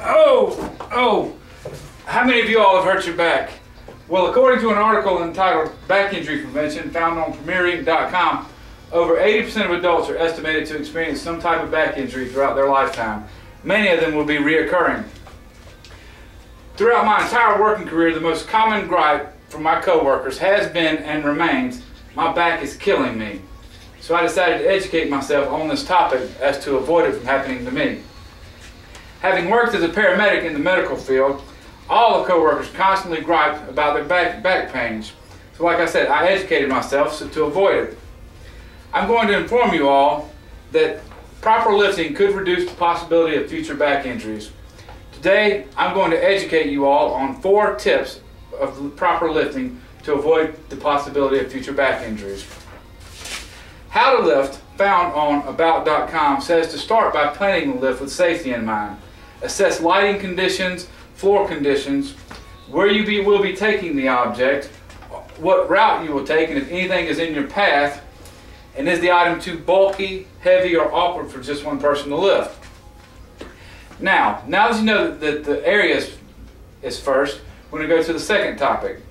Oh, how many of you all have hurt your back? Well, according to an article entitled Back Injury Prevention found on PremierInc.com, over 80% of adults are estimated to experience some type of back injury throughout their lifetime. Many of them will be reoccurring. Throughout my entire working career, the most common gripe from my coworkers has been and remains, my back is killing me. So I decided to educate myself on this topic as to avoid it from happening to me. Having worked as a paramedic in the medical field, all the coworkers constantly gripe about their back pains. So like I said, I educated myself to avoid it. I'm going to inform you all that proper lifting could reduce the possibility of future back injuries. Today, I'm going to educate you all on 4 tips of proper lifting to avoid the possibility of future back injuries. How to lift, found on about.com, says to start by planning the lift with safety in mind. Assess lighting conditions, floor conditions, where you will be taking the object, what route you will take, and if anything is in your path, and is the item too bulky, heavy, or awkward for just one person to lift. Now that you know that the area is first, we're going to go to the second topic.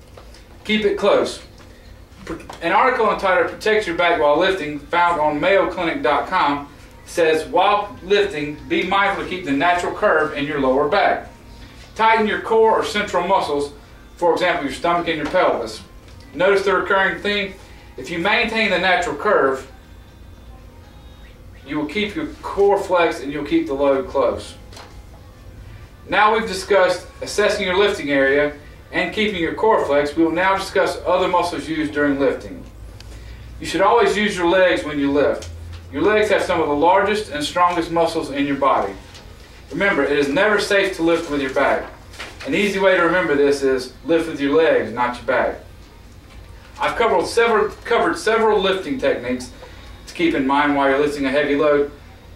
Keep it close. An article entitled Protect Your Back While Lifting, found on MayoClinic.com, says while lifting, be mindful to keep the natural curve in your lower back. Tighten your core or central muscles, for example, your stomach and your pelvis. Notice the recurring theme. If you maintain the natural curve, you will keep your core flexed and you'll keep the load close. Now we've discussed assessing your lifting area and keeping your core flexed. We will now discuss other muscles used during lifting. You should always use your legs when you lift. Your legs have some of the largest and strongest muscles in your body. Remember, it is never safe to lift with your back. An easy way to remember this is lift with your legs, not your back. I've covered several lifting techniques to keep in mind while you're lifting a heavy load.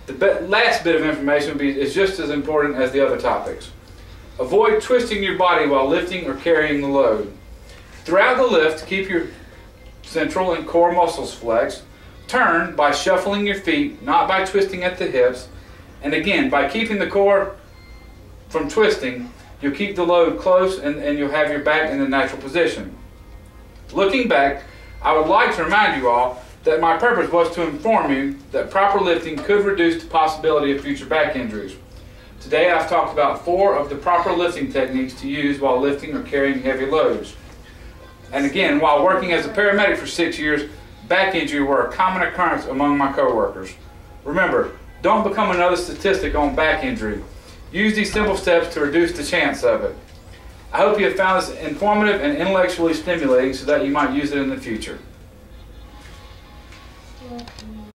The last bit of information is just as important as the other topics. Avoid twisting your body while lifting or carrying the load. Throughout the lift, keep your central and core muscles flexed. Turn by shuffling your feet, not by twisting at the hips. And again, by keeping the core from twisting, you'll keep the load close and you'll have your back in the natural position. Looking back, I would like to remind you all that my purpose was to inform you that proper lifting could reduce the possibility of future back injuries. Today I've talked about 4 of the proper lifting techniques to use while lifting or carrying heavy loads. And again, while working as a paramedic for 6 years, back injury were a common occurrence among my coworkers. Remember, don't become another statistic on back injury. Use these simple steps to reduce the chance of it. I hope you have found this informative and intellectually stimulating so that you might use it in the future.